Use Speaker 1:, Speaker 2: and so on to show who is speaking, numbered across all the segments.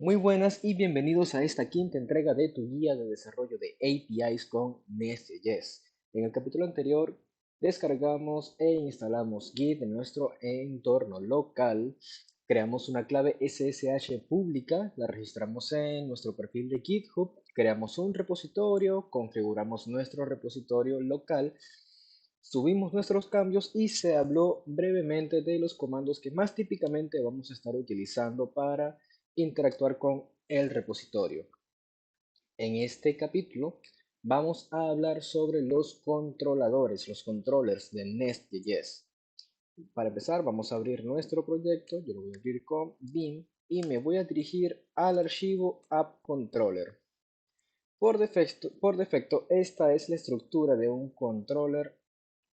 Speaker 1: Muy buenas y bienvenidos a esta quinta entrega de tu guía de desarrollo de APIs con Nest.js. En el capítulo anterior descargamos e instalamos Git en nuestro entorno local, creamos una clave SSH pública, la registramos en nuestro perfil de GitHub, creamos un repositorio, configuramos nuestro repositorio local, subimos nuestros cambios y se habló brevemente de los comandos que más típicamente vamos a estar utilizando para interactuar con el repositorio. En este capítulo vamos a hablar sobre los controladores, los controllers de Nest.js. Para empezar, vamos a abrir nuestro proyecto. Yo lo voy a abrir con Vim y me voy a dirigir al archivo app.controller. Por defecto, esta es la estructura de un controller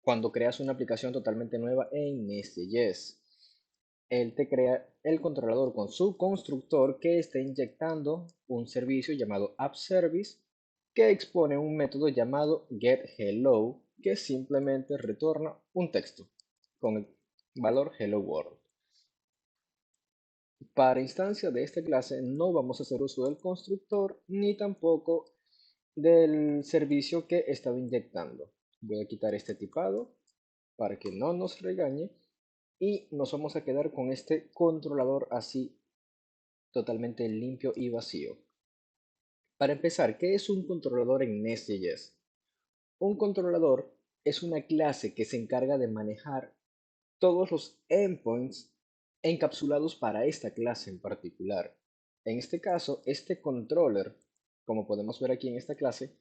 Speaker 1: cuando creas una aplicación totalmente nueva en Nest.js. Él te crea el controlador con su constructor que está inyectando un servicio llamado AppService que expone un método llamado getHello que simplemente retorna un texto con el valor Hello World. Para instancia de esta clase no vamos a hacer uso del constructor ni tampoco del servicio que estaba inyectando. Voy a quitar este tipado para que no nos regañe y nos vamos a quedar con este controlador así totalmente limpio y vacío. Para empezar, ¿qué es un controlador en Nest.js? Un controlador es una clase que se encarga de manejar todos los endpoints encapsulados para esta clase en particular. En este caso, este controller, como podemos ver aquí en esta clase,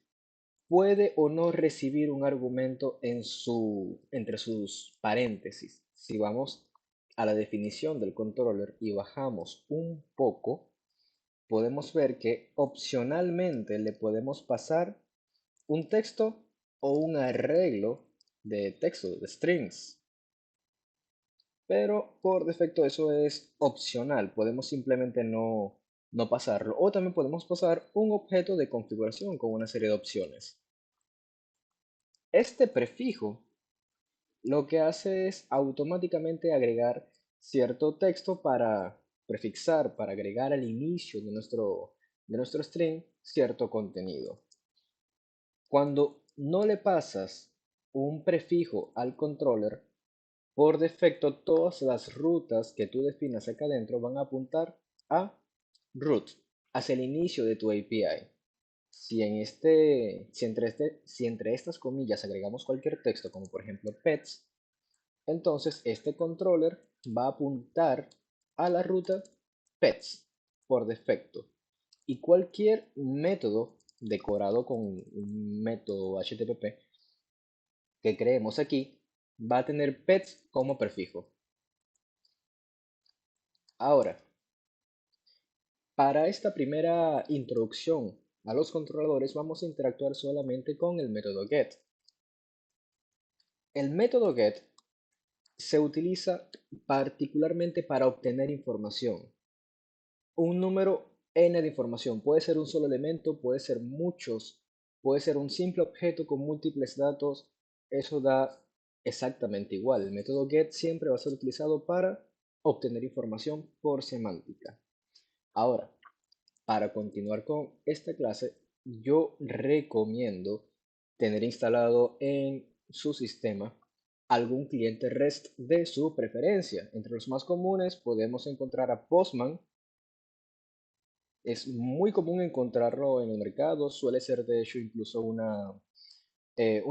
Speaker 1: puede o no recibir un argumento entre sus paréntesis. Si vamos a la definición del controller y bajamos un poco, podemos ver que opcionalmente le podemos pasar un texto o un arreglo de texto, de strings. Pero por defecto eso es opcional, podemos simplemente no pasarlo. O también podemos pasar un objeto de configuración con una serie de opciones. Este prefijo lo que hace es automáticamente agregar cierto texto para prefixar, para agregar al inicio de nuestro string cierto contenido. Cuando no le pasas un prefijo al controller, por defecto todas las rutas que tú definas acá adentro van a apuntar a root, hacia el inicio de tu API. Si entre estas comillas agregamos cualquier texto, como por ejemplo pets, entonces este controller va a apuntar a la ruta pets por defecto. Y cualquier método decorado con un método HTTP que creemos aquí va a tener pets como prefijo. Ahora, para esta primera introducción a los controladores vamos a interactuar solamente con el método get. El método get se utiliza particularmente para obtener información. Un número n de información, puede ser un solo elemento, puede ser muchos, puede ser un simple objeto con múltiples datos, eso da exactamente igual. El método get siempre va a ser utilizado para obtener información por semántica. Ahora, para continuar con esta clase, yo recomiendo tener instalado en su sistema algún cliente REST de su preferencia. Entre los más comunes podemos encontrar a Postman. Es muy común encontrarlo en el mercado, suele ser de hecho incluso un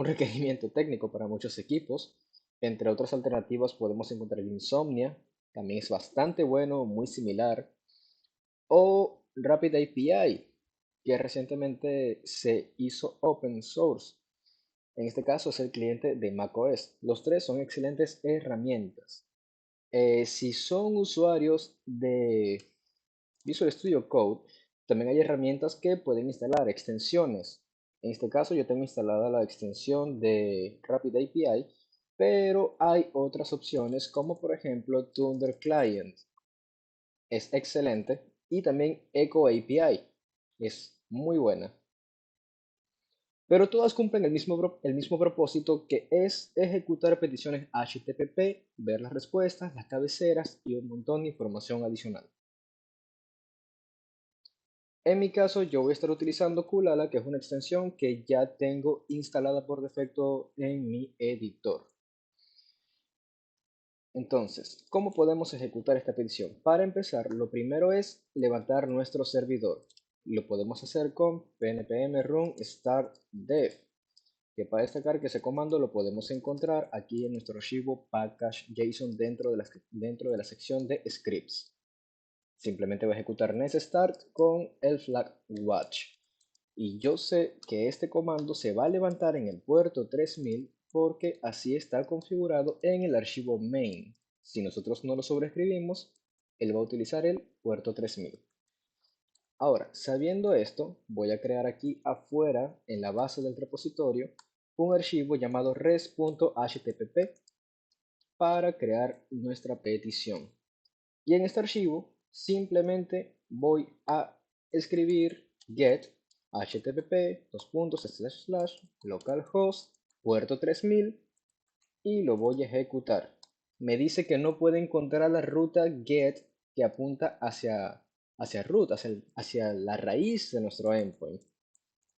Speaker 1: requerimiento técnico para muchos equipos. Entre otras alternativas podemos encontrar Insomnia, también es bastante bueno, muy similar. O Rapid API, que recientemente se hizo open source. En este caso es el cliente de macOS. Los tres son excelentes herramientas. Si son usuarios de Visual Studio Code, también hay herramientas que pueden instalar, extensiones. En este caso yo tengo instalada la extensión de Rapid API, pero hay otras opciones como por ejemplo Thunder Client. Es excelente. Y también Echo API. Es muy buena. Pero todas cumplen el mismo propósito que es ejecutar peticiones HTTP, ver las respuestas, las cabeceras y un montón de información adicional. En mi caso, yo voy a estar utilizando Kulala, que es una extensión que ya tengo instalada por defecto en mi editor. Entonces, ¿cómo podemos ejecutar esta petición? Para empezar, lo primero es levantar nuestro servidor. Lo podemos hacer con npm run start dev, que para destacar que ese comando lo podemos encontrar aquí en nuestro archivo package.json dentro de la sección de scripts. Simplemente voy a ejecutar neststart con el flag watch. Y yo sé que este comando se va a levantar en el puerto 3000 porque así está configurado en el archivo main. Si nosotros no lo sobreescribimos, él va a utilizar el puerto 3000. Ahora, sabiendo esto, voy a crear aquí afuera, en la base del repositorio, un archivo llamado res.http para crear nuestra petición. Y en este archivo simplemente voy a escribir get http localhost puerto 3000 y lo voy a ejecutar. Me dice que no puede encontrar la ruta get que apunta hacia root, hacia la raíz de nuestro endpoint.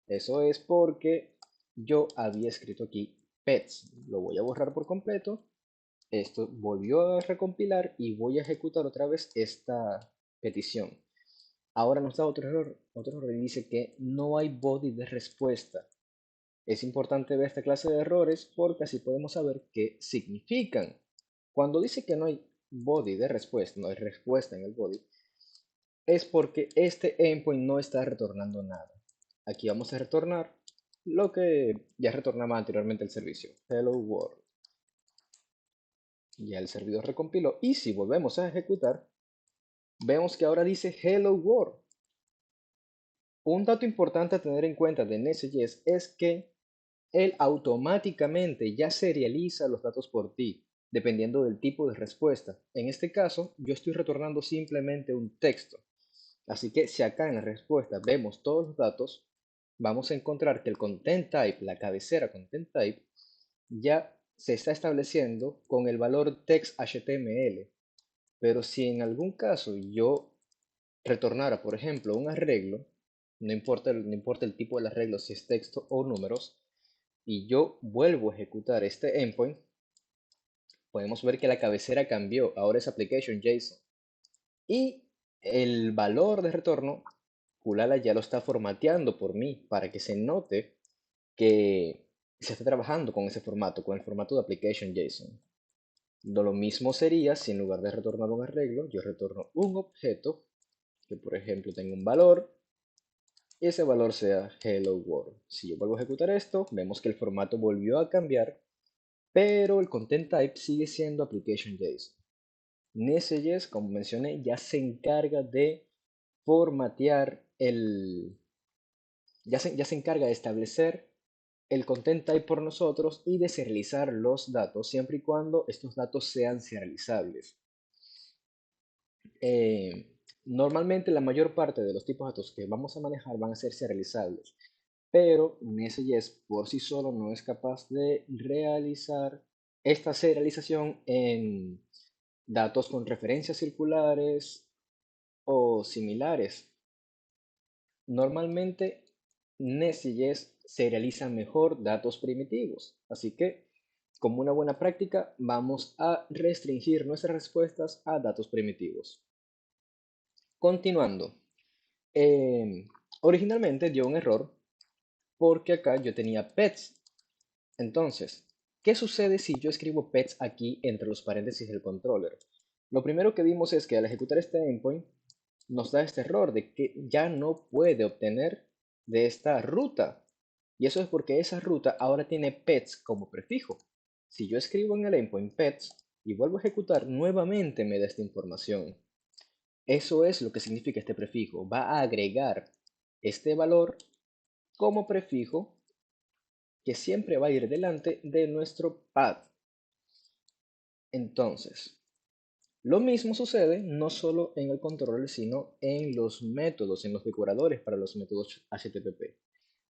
Speaker 1: Eso es porque yo había escrito aquí pets. Lo voy a borrar por completo. Esto volvió a recompilar y voy a ejecutar otra vez esta petición. Ahora nos da otro error y dice que no hay body de respuesta. Es importante ver esta clase de errores porque así podemos saber qué significan. Cuando dice que no hay body de respuesta, no hay respuesta en el body, es porque este endpoint no está retornando nada. Aquí vamos a retornar lo que ya retornaba anteriormente el servicio, hello world. Ya el servidor recompiló y si volvemos a ejecutar, vemos que ahora dice hello world. Un dato importante a tener en cuenta de Nest.js es que él automáticamente ya serializa los datos por ti, dependiendo del tipo de respuesta. En este caso, yo estoy retornando simplemente un texto. Así que si acá en la respuesta vemos todos los datos, vamos a encontrar que el content type, la cabecera content type, ya se está estableciendo con el valor text HTML. Pero si en algún caso yo retornara, por ejemplo, un arreglo, no importa el tipo del arreglo, si es texto o números, y yo vuelvo a ejecutar este endpoint, podemos ver que la cabecera cambió, ahora es application.json. Y el valor de retorno, Kulala ya lo está formateando por mí para que se note que se está trabajando con ese formato, con el formato de application.json. Lo mismo sería si en lugar de retornar un arreglo, yo retorno un objeto que, por ejemplo, tenga un valor y ese valor sea hello world. Si yo vuelvo a ejecutar esto, vemos que el formato volvió a cambiar, pero el content type sigue siendo application.json. Nest.js, como mencioné, ya se encarga de formatear ya se encarga de establecer el content type por nosotros y de serializar los datos siempre y cuando estos datos sean serializables. Normalmente la mayor parte de los tipos de datos que vamos a manejar van a ser serializables, pero Nest.js por sí solo no es capaz de realizar esta serialización en datos con referencias circulares o similares. Normalmente Nest.js serializa mejor datos primitivos, así que como una buena práctica vamos a restringir nuestras respuestas a datos primitivos. Continuando, eh, originalmente dio un error porque acá yo tenía pets. Entonces, ¿qué sucede si yo escribo pets aquí entre los paréntesis del controller? Lo primero que vimos es que al ejecutar este endpoint nos da este error de que ya no puede obtener de esta ruta. Y eso es porque esa ruta ahora tiene pets como prefijo. Si yo escribo en el endpoint pets y vuelvo a ejecutar, nuevamente me da esta información. Eso es lo que significa este prefijo. Va a agregar este valor como prefijo que siempre va a ir delante de nuestro path. Entonces, lo mismo sucede no solo en el controller, sino en los métodos, en los decoradores para los métodos HTTP.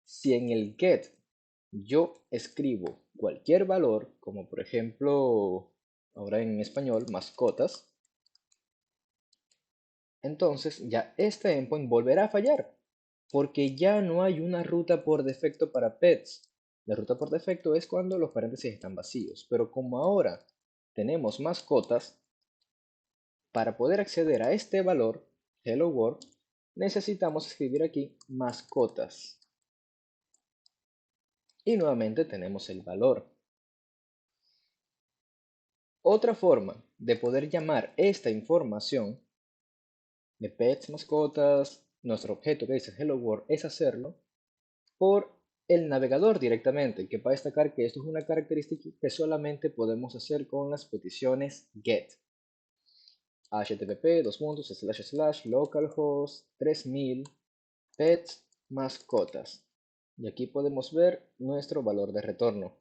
Speaker 1: Si en el get yo escribo cualquier valor, como por ejemplo, ahora en español, mascotas, entonces ya este endpoint volverá a fallar, porque ya no hay una ruta por defecto para pets. La ruta por defecto es cuando los paréntesis están vacíos, pero como ahora tenemos mascotas, para poder acceder a este valor, Hello World, necesitamos escribir aquí mascotas. Y nuevamente tenemos el valor. Otra forma de poder llamar esta información de pets, mascotas, nuestro objeto que dice Hello World, es hacerlo por el navegador directamente, que para destacar que esto es una característica que solamente podemos hacer con las peticiones GET. http://localhost 3000 pets mascotas. Y aquí podemos ver nuestro valor de retorno.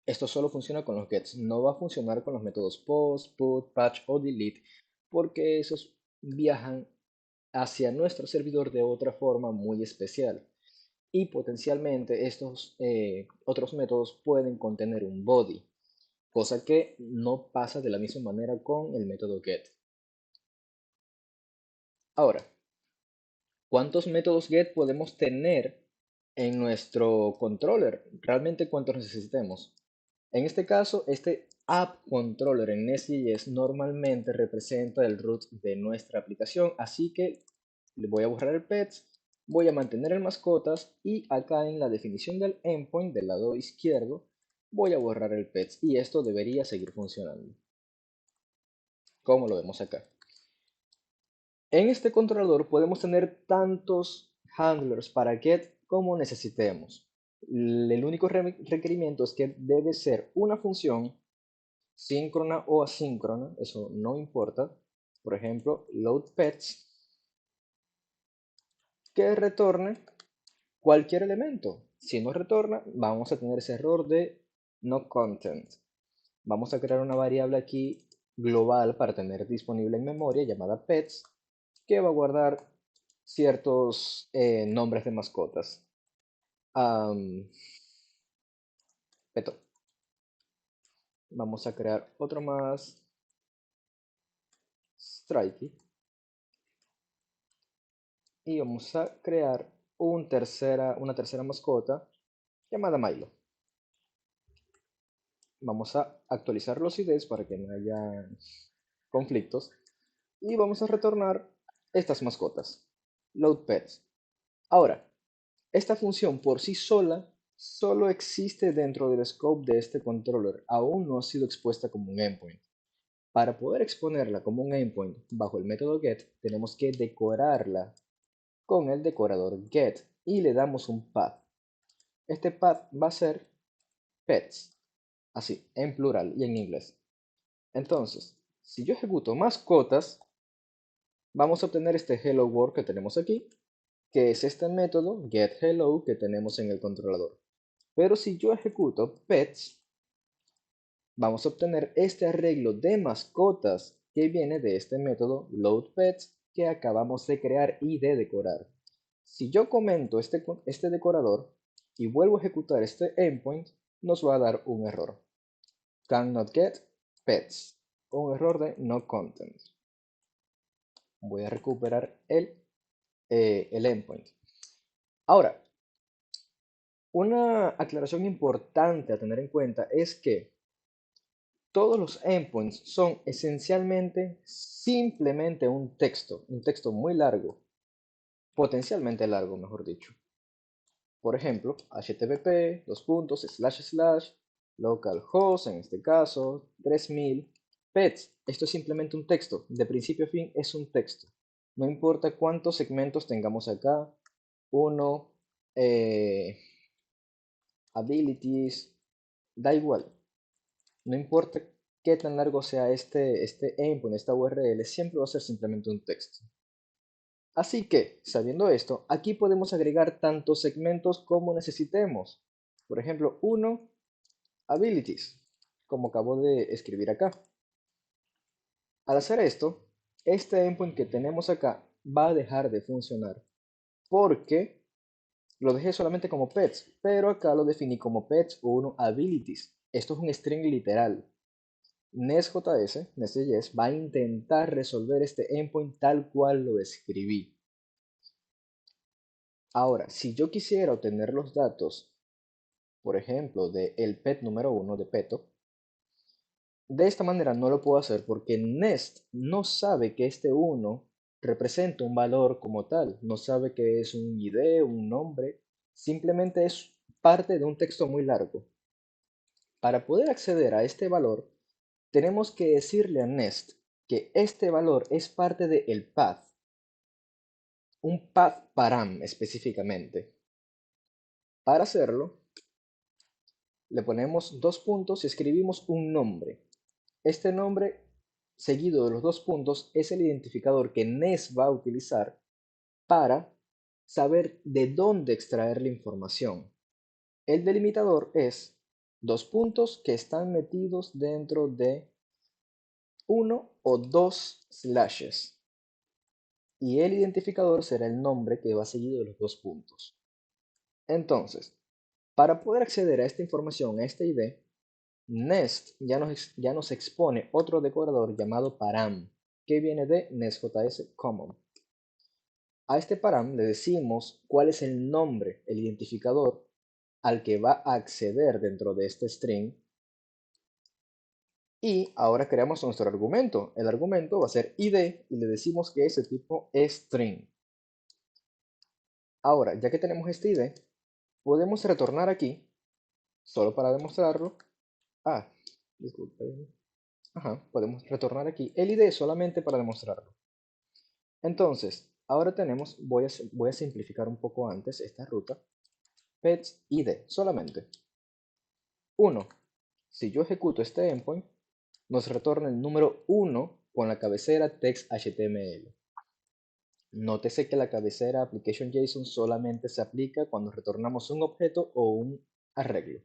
Speaker 1: Esto solo funciona con los gets, no va a funcionar con los métodos post, put, patch o delete, porque esos viajan hacia nuestro servidor de otra forma muy especial. Y potencialmente estos otros métodos pueden contener un body, cosa que no pasa de la misma manera con el método get. Ahora, ¿cuántos métodos get podemos tener en nuestro controller? Realmente cuántos necesitemos. En este caso, este app controller en Nest.js normalmente representa el root de nuestra aplicación, así que le voy a borrar el pets, voy a mantener el mascotas y acá en la definición del endpoint del lado izquierdo voy a borrar el pets y esto debería seguir funcionando, como lo vemos acá. En este controlador podemos tener tantos handlers para get como necesitemos. El único requerimiento es que debe ser una función síncrona o asíncrona, eso no importa. Por ejemplo, loadPets, que retorne cualquier elemento. Si no retorna, vamos a tener ese error de no content. Vamos a crear una variable aquí global para tener disponible en memoria llamada pets, que va a guardar ciertos nombres de mascotas. Peto. Vamos a crear otro más, Strikey. Y vamos a crear una tercera mascota llamada Milo. Vamos a actualizar los IDs para que no haya conflictos y vamos a retornar estas mascotas, load pets. Ahora, esta función por sí sola solo existe dentro del scope de este controller, aún no ha sido expuesta como un endpoint. Para poder exponerla como un endpoint bajo el método get, tenemos que decorarla con el decorador get y le damos un path. Este path va a ser pets, así, en plural y en inglés. Entonces, si yo ejecuto mascotas, vamos a obtener este hello world que tenemos aquí, que es este método getHello que tenemos en el controlador. Pero si yo ejecuto pets, vamos a obtener este arreglo de mascotas que viene de este método loadPets que acabamos de crear y de decorar. Si yo comento este decorador y vuelvo a ejecutar este endpoint, nos va a dar un error. Cannot get pets. Un error de no content. Voy a recuperar el endpoint. Ahora, una aclaración importante a tener en cuenta es que todos los endpoints son esencialmente simplemente un texto muy largo, potencialmente largo, mejor dicho. Por ejemplo, http localhost, en este caso, 3000 pets. Esto es simplemente un texto, de principio a fin es un texto. No importa cuántos segmentos tengamos acá, uno, abilities, da igual. No importa qué tan largo sea este endpoint, esta URL, siempre va a ser simplemente un texto. Así que, sabiendo esto, aquí podemos agregar tantos segmentos como necesitemos. Por ejemplo, uno, abilities, como acabo de escribir acá. Al hacer esto, este endpoint que tenemos acá va a dejar de funcionar porque lo dejé solamente como pets, pero acá lo definí como pets1 abilities. Esto es un string literal. Nest.js va a intentar resolver este endpoint tal cual lo escribí. Ahora, si yo quisiera obtener los datos, por ejemplo, del pet número 1 de peto, de esta manera no lo puedo hacer porque Nest no sabe que este 1 representa un valor como tal, no sabe que es un ID, un nombre, simplemente es parte de un texto muy largo. Para poder acceder a este valor, tenemos que decirle a Nest que este valor es parte del path, un path param específicamente. Para hacerlo, le ponemos dos puntos y escribimos un nombre. Este nombre, seguido de los dos puntos, es el identificador que Nest va a utilizar para saber de dónde extraer la información. El delimitador es dos puntos que están metidos dentro de uno o dos slashes. Y el identificador será el nombre que va seguido de los dos puntos. Entonces, para poder acceder a esta información, a este ID, Nest ya nos expone otro decorador llamado param, que viene de NestJS Common. A este param le decimos cuál es el nombre, el identificador al que va a acceder dentro de este string. Y ahora creamos nuestro argumento. El argumento va a ser id y le decimos que ese tipo es string. Ahora, ya que tenemos este id, podemos retornar aquí, solo para demostrarlo. Disculpe. Podemos retornar aquí el id solamente para demostrarlo. Entonces, ahora tenemos, voy a simplificar un poco antes esta ruta. Pets id solamente. 1. Si yo ejecuto este endpoint, nos retorna el número 1 con la cabecera text.html. Nótese que la cabecera application.json solamente se aplica cuando retornamos un objeto o un arreglo.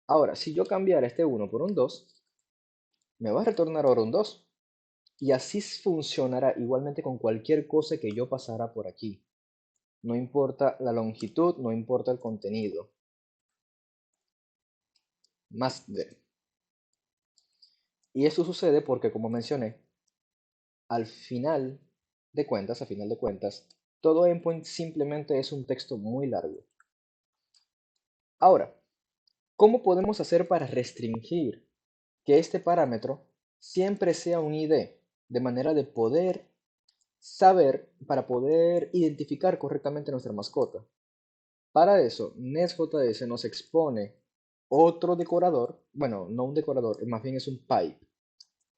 Speaker 1: Ahora, si yo cambiara este 1 por un 2, me va a retornar ahora un 2. Y así funcionará igualmente con cualquier cosa que yo pasara por aquí. No importa la longitud, no importa el contenido. Más de. Y eso sucede porque, como mencioné, al final a final de cuentas, todo endpoint simplemente es un texto muy largo. Ahora, ¿cómo podemos hacer para restringir que este parámetro siempre sea un ID? De manera de poder saber, para poder identificar correctamente nuestra mascota. Para eso, NestJS nos expone otro decorador, bueno, no un decorador, más bien es un pipe,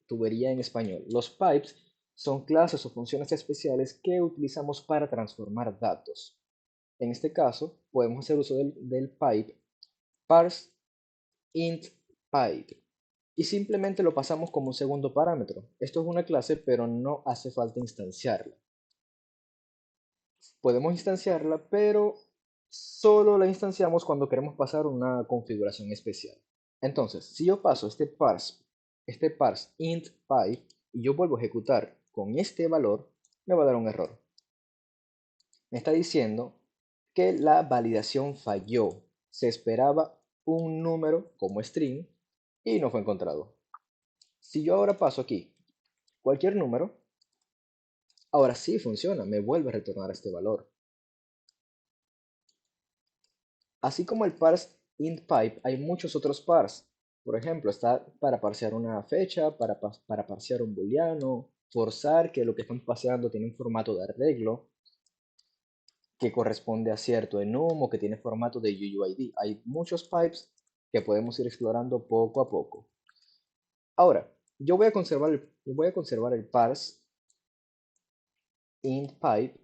Speaker 1: tubería en español. Los pipes son clases o funciones especiales que utilizamos para transformar datos. En este caso, podemos hacer uso del pipe parse int pipe y simplemente lo pasamos como un segundo parámetro. Esto es una clase, pero no hace falta instanciarla. Podemos instanciarla, pero solo la instanciamos cuando queremos pasar una configuración especial. Entonces, si yo paso este parse int pipe y yo vuelvo a ejecutar con este valor, me va a dar un error. Me está diciendo que la validación falló. Se esperaba un número como string y no fue encontrado. Si yo ahora paso aquí cualquier número, ahora sí funciona, me vuelve a retornar este valor. Así como el parse int pipe, hay muchos otros parse. Por ejemplo, está para parsear una fecha, para parsear un booleano, forzar que lo que están paseando tiene un formato de arreglo que corresponde a cierto enum o que tiene formato de UUID. Hay muchos pipes que podemos ir explorando poco a poco. Ahora, yo voy a conservar el parse int pipe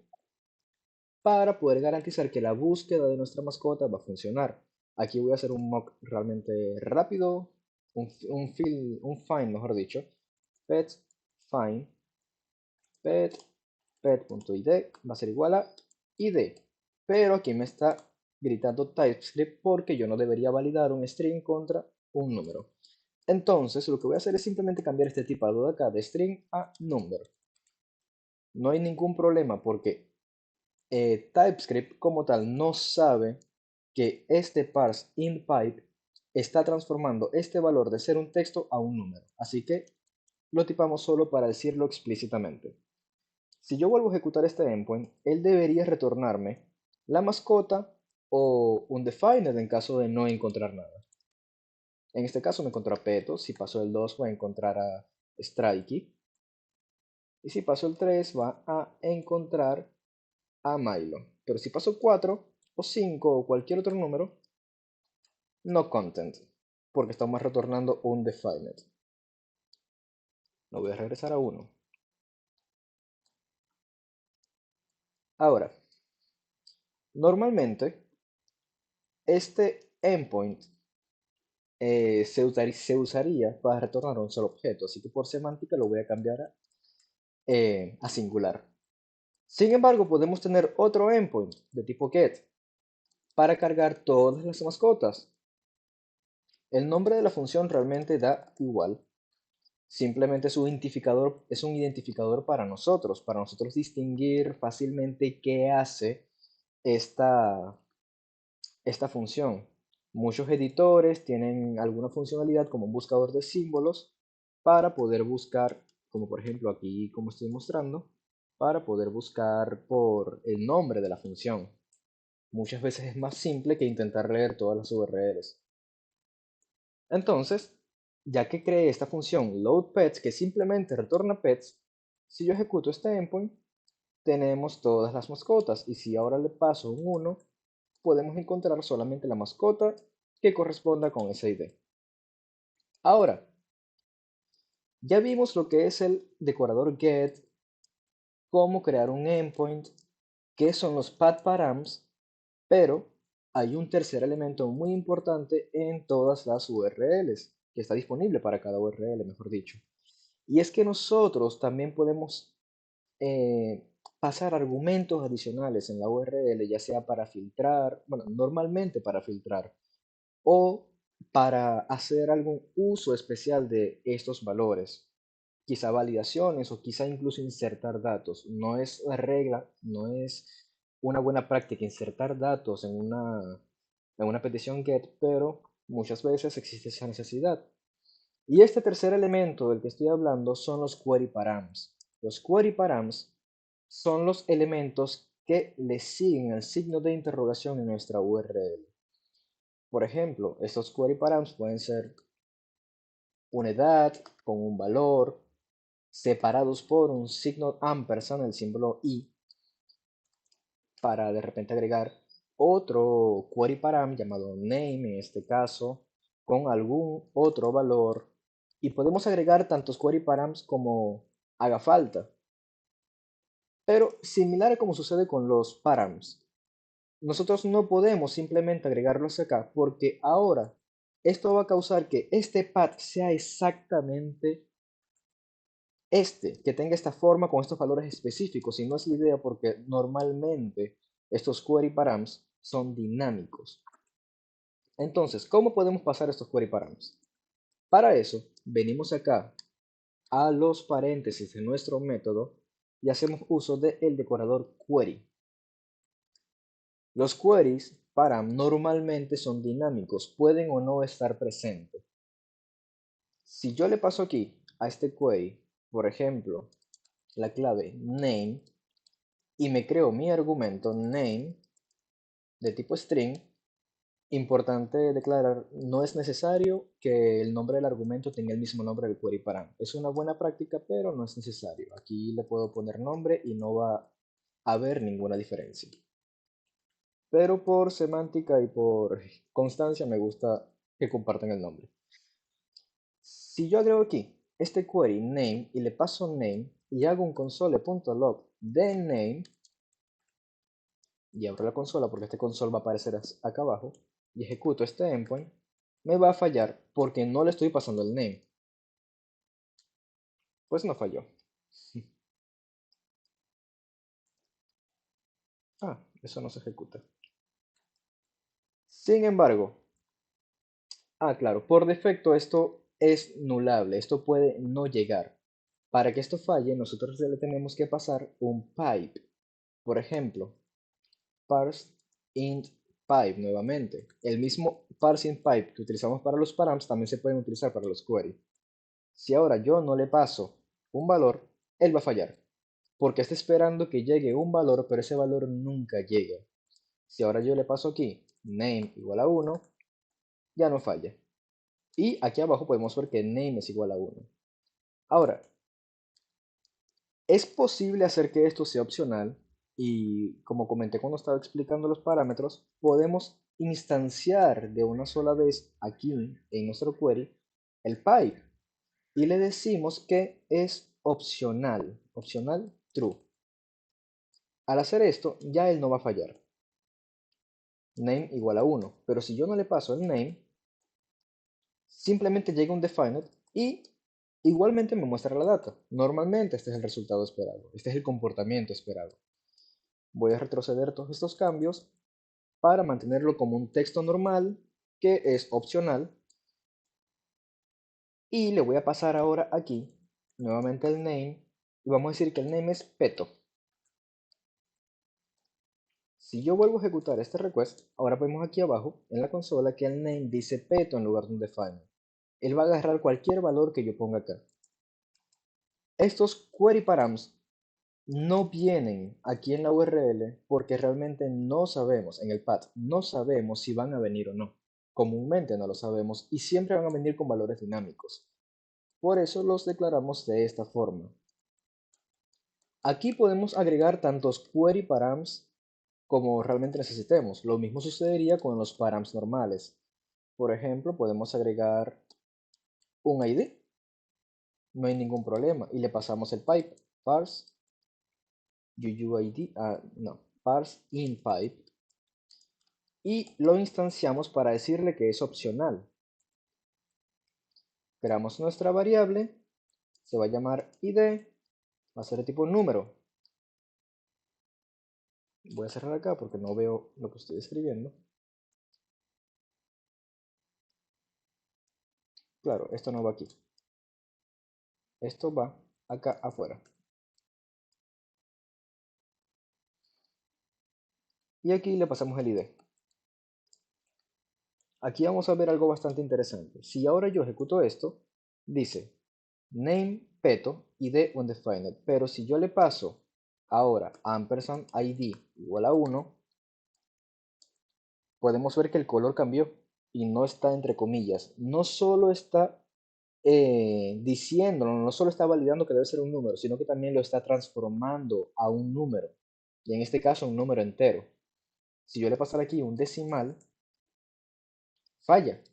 Speaker 1: para poder garantizar que la búsqueda de nuestra mascota va a funcionar. Aquí voy a hacer un mock realmente rápido, un find, mejor dicho, pet find pet pet.id va a ser igual a id, pero aquí me está gritando TypeScript porque yo no debería validar un string contra un número. Entonces lo que voy a hacer es simplemente cambiar este tipado de acá de string a number. No hay ningún problema porque TypeScript como tal no sabe que este parse int pipe está transformando este valor de ser un texto a un número. Así que lo tipamos solo para decirlo explícitamente. Si yo vuelvo a ejecutar este endpoint, él debería retornarme la mascota o un defined en caso de no encontrar nada. En este caso me encontró a Peto, si paso el 2 va a encontrar a Strikey, y si paso el 3 va a encontrar a Milo. Pero si paso 4 o 5 o cualquier otro número, no content, porque estamos retornando un defined. Lo voy a regresar a 1. Ahora, normalmente este endpoint se usaría para retornar un solo objeto, así que por semántica lo voy a cambiar a singular. Sin embargo, podemos tener otro endpoint de tipo get para cargar todas las mascotas. El nombre de la función realmente da igual, simplemente es un identificador para nosotros distinguir fácilmente qué hace esta, esta función. Muchos editores tienen alguna funcionalidad como un buscador de símbolos para poder buscar, como por ejemplo aquí como estoy mostrando, para poder buscar por el nombre de la función. Muchas veces es más simple que intentar leer todas las URLs. Entonces, ya que creé esta función loadPets que simplemente retorna pets, si yo ejecuto este endpoint, tenemos todas las mascotas y si ahora le paso un 1, podemos encontrar solamente la mascota que corresponda con ese ID. Ahora, ya vimos lo que es el decorador get, cómo crear un endpoint, qué son los path_params, pero hay un tercer elemento muy importante en todas las URLs, que está disponible para cada URL, mejor dicho. Y es que nosotros también podemos pasar argumentos adicionales en la URL, ya sea para filtrar, bueno, normalmente para filtrar, o para hacer algún uso especial de estos valores. Quizá validaciones o quizá incluso insertar datos. No es la regla, no es una buena práctica insertar datos en una petición GET, pero muchas veces existe esa necesidad. Y este tercer elemento del que estoy hablando son los query params. Los query params son los elementos que le siguen el signo de interrogación en nuestra URL. Por ejemplo, estos query params pueden ser una edad con un valor, separados por un signo ampersand, el símbolo i, para de repente agregar otro query param llamado name, en este caso, con algún otro valor. Y podemos agregar tantos query params como haga falta. Pero similar a como sucede con los params, nosotros no podemos simplemente agregarlos acá porque ahora esto va a causar que este path sea exactamente que tenga esta forma con estos valores específicos, y no es la idea porque normalmente estos query params son dinámicos. Entonces, ¿cómo podemos pasar estos query params? Para eso, venimos acá a los paréntesis de nuestro método y hacemos uso del decorador query. Los queries param normalmente son dinámicos, pueden o no estar presentes. Si yo le paso aquí a este query, por ejemplo, la clave name, y me creo mi argumento name de tipo string, importante declarar, no es necesario que el nombre del argumento tenga el mismo nombre del query param. Es una buena práctica, pero no es necesario. Aquí le puedo poner nombre y no va a haber ninguna diferencia. Pero por semántica y por constancia me gusta que compartan el nombre. Si yo agrego aquí este query name y le paso name y hago un console.log de name, y abro la consola porque este console va a aparecer acá abajo, y ejecuto este endpoint, me va a fallar porque no le estoy pasando el name. Pues no falló. Ah, eso no se ejecuta. Sin embargo, claro, por defecto esto es nulable, esto puede no llegar. Para que esto falle, nosotros le tenemos que pasar un pipe. Por ejemplo, parse int pipe nuevamente. El mismo parsing pipe que utilizamos para los params también se pueden utilizar para los query. Si ahora yo no le paso un valor, él va a fallar, porque está esperando que llegue un valor, pero ese valor nunca llega. Si ahora yo le paso aquí name igual a 1, ya no falla. Y aquí abajo podemos ver que name es igual a 1. Ahora, es posible hacer que esto sea opcional y como comenté cuando estaba explicando los parámetros, podemos instanciar de una sola vez aquí en nuestro query el pipe y le decimos que es opcional, opcional true. Al hacer esto, ya él no va a fallar. Name igual a 1, pero si yo no le paso el name, simplemente llega un defined y igualmente me muestra la data. Normalmente este es el resultado esperado, este es el comportamiento esperado. Voy a retroceder todos estos cambios para mantenerlo como un texto normal que es opcional y le voy a pasar ahora aquí nuevamente el name y vamos a decir que el name es peto. Si yo vuelvo a ejecutar este request, ahora vemos aquí abajo en la consola que el name dice peto en lugar de un define. Él va a agarrar cualquier valor que yo ponga acá. Estos query params no vienen aquí en la URL porque realmente no sabemos, en el path, no sabemos si van a venir o no. Comúnmente no lo sabemos y siempre van a venir con valores dinámicos. Por eso los declaramos de esta forma. Aquí podemos agregar tantos query params como realmente necesitemos. Lo mismo sucedería con los params normales. Por ejemplo, podemos agregar un ID, no hay ningún problema, y le pasamos el pipe, parse UUID, no, parse in pipe, y lo instanciamos para decirle que es opcional. Creamos nuestra variable, se va a llamar ID, va a ser de tipo número. Voy a cerrar acá porque no veo lo que estoy escribiendo. Claro, esto no va aquí. Esto va acá afuera. Y aquí le pasamos el ID. Aquí vamos a ver algo bastante interesante. Si ahora yo ejecuto esto, dice name peto id undefined. Pero si yo le paso ahora ampersand id igual a 1, podemos ver que el color cambió y no está entre comillas. No solo está diciendo, no solo está validando que debe ser un número, sino que también lo está transformando a un número. Y en este caso un número entero. Si yo le pasara aquí un decimal, falla.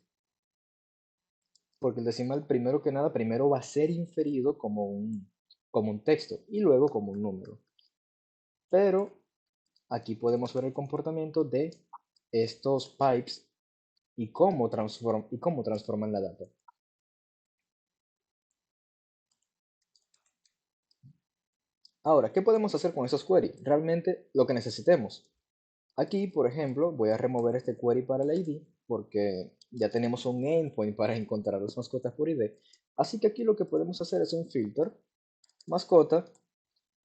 Speaker 1: Porque el decimal, primero que nada, primero va a ser inferido como un texto y luego como un número. Pero aquí podemos ver el comportamiento de estos pipes y cómo transforman la data. Ahora, ¿qué podemos hacer con esos queries? Realmente lo que necesitemos. Aquí, por ejemplo, voy a remover este query para el ID porque ya tenemos un endpoint para encontrar las mascotas por ID. Así que aquí lo que podemos hacer es un filter, mascota,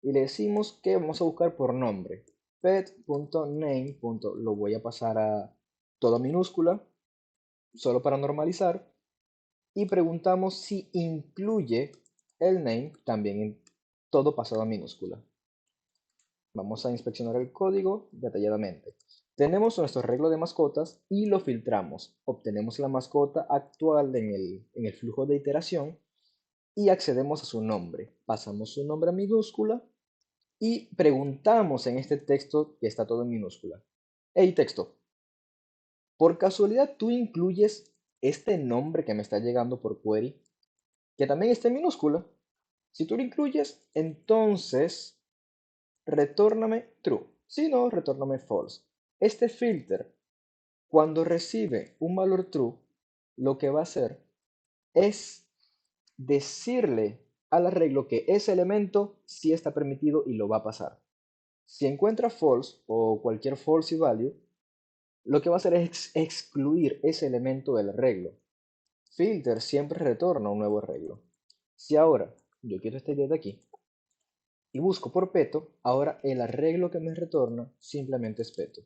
Speaker 1: y le decimos que vamos a buscar por nombre. Pet.name. Lo voy a pasar a toda minúscula, solo para normalizar. Y preguntamos si incluye el name también en todo pasado a minúscula. Vamos a inspeccionar el código detalladamente. Tenemos nuestro arreglo de mascotas y lo filtramos. Obtenemos la mascota actual en el flujo de iteración y accedemos a su nombre. Pasamos su nombre a minúscula y preguntamos en este texto que está todo en minúscula. Hey texto, ¿por casualidad tú incluyes este nombre que me está llegando por query que también está en minúscula? Si tú lo incluyes, entonces retórname true. Si no, retórname false. Este filter, cuando recibe un valor true, lo que va a hacer es decirle al arreglo que ese elemento sí está permitido y lo va a pasar. Si encuentra false o cualquier false value, lo que va a hacer es excluir ese elemento del arreglo. Filter siempre retorna un nuevo arreglo. Si ahora yo quiero esta idea de aquí y busco por peto, ahora el arreglo que me retorna simplemente es peto.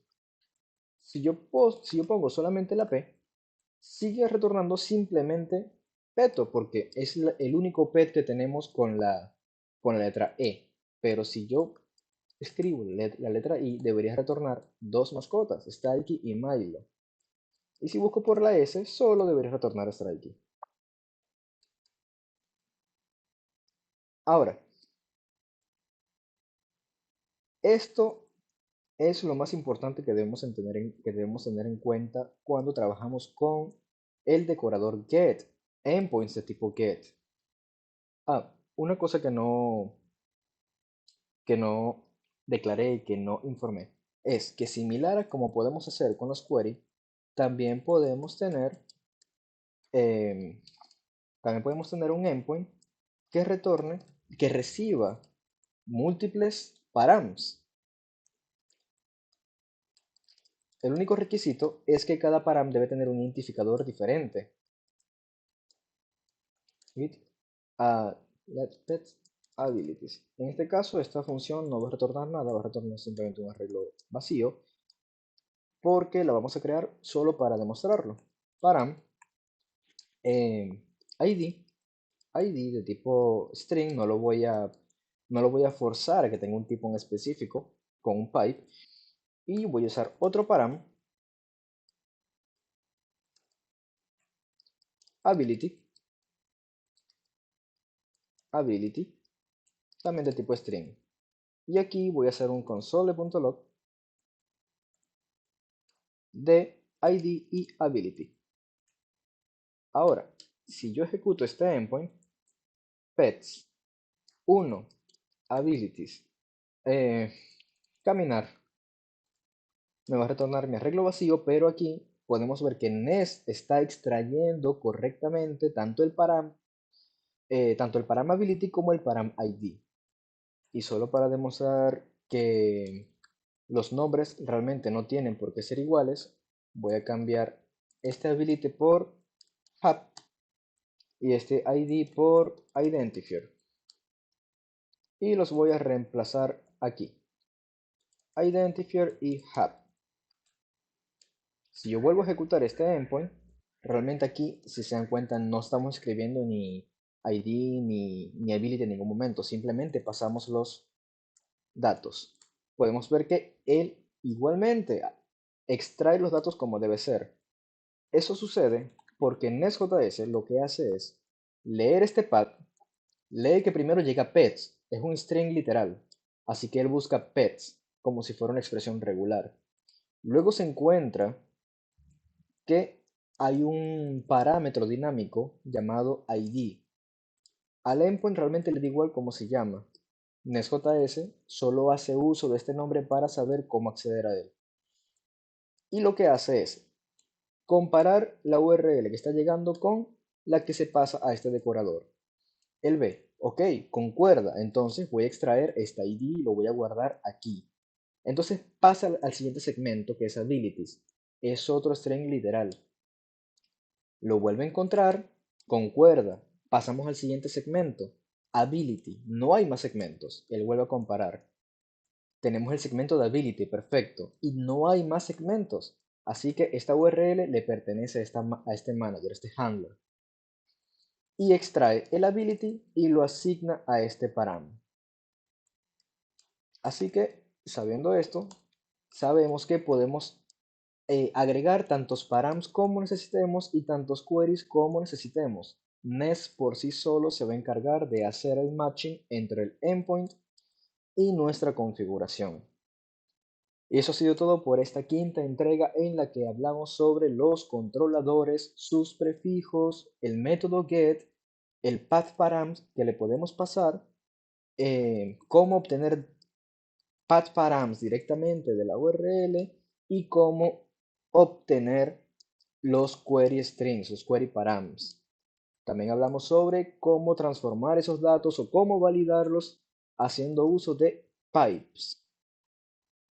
Speaker 1: Si yo pongo solamente la P, sigue retornando simplemente peto porque es el único pet que tenemos con la letra E. pero si yo escribo la letra I, debería retornar dos mascotas, Strikey y Milo. Y si busco por la S, solo debería retornar Strikey. Ahora, esto es lo más importante que debemos tener en cuenta cuando trabajamos con el decorador get, endpoints de tipo get. Una cosa que no declaré y que no informé es que similar a como podemos hacer con los query, también podemos tener, em, también podemos tener un endpoint que retorne, que reciba múltiples params. El único requisito es que cada param debe tener un identificador diferente. With let pets abilities. En este caso, esta función no va a retornar nada, va a retornar simplemente un arreglo vacío, porque la vamos a crear solo para demostrarlo. Param ID, ID de tipo string, no lo voy a forzar a que tenga un tipo en específico con un pipe, y voy a usar otro param, ability, ability, también de tipo string. Y aquí voy a hacer un console.log de ID y ability. Ahora, si yo ejecuto este endpoint, pets 1 abilities, caminar, me va a retornar mi arreglo vacío, pero aquí podemos ver que Nest está extrayendo correctamente tanto el param ability como el param ID. Y solo para demostrar que los nombres realmente no tienen por qué ser iguales, voy a cambiar este ability por hat y este ID por identifier. Y los voy a reemplazar aquí. Identifier y hat. Si yo vuelvo a ejecutar este endpoint, realmente aquí, si se dan cuenta, no estamos escribiendo ni ID ni ability en ningún momento. Simplemente pasamos los datos. Podemos ver que él igualmente extrae los datos como debe ser. Eso sucede porque Nest.js lo que hace es leer este path, lee que primero llega pets, es un string literal, así que él busca pets como si fuera una expresión regular. Luego se encuentra que hay un parámetro dinámico llamado ID. Al endpoint realmente le da igual cómo se llama. Nest.js solo hace uso de este nombre para saber cómo acceder a él. Y lo que hace es comparar la URL que está llegando con la que se pasa a este decorador. Él ve, ok, concuerda, entonces voy a extraer esta ID y lo voy a guardar aquí. Entonces pasa al siguiente segmento que es abilities. Es otro string literal. Lo vuelve a encontrar, concuerda. Pasamos al siguiente segmento. Ability. No hay más segmentos. Él vuelve a comparar. Tenemos el segmento de ability, perfecto. Y no hay más segmentos. Así que esta URL le pertenece a este manager, a este handler. Y extrae el ability y lo asigna a este param. Así que, sabiendo esto, sabemos que podemos agregar tantos params como necesitemos y tantos queries como necesitemos. Nest por sí solo se va a encargar de hacer el matching entre el endpoint y nuestra configuración. Y eso ha sido todo por esta quinta entrega en la que hablamos sobre los controladores, sus prefijos, el método get, el path params que le podemos pasar, cómo obtener path params directamente de la URL y cómo obtener los query strings, los query params. También hablamos sobre cómo transformar esos datos o cómo validarlos haciendo uso de pipes.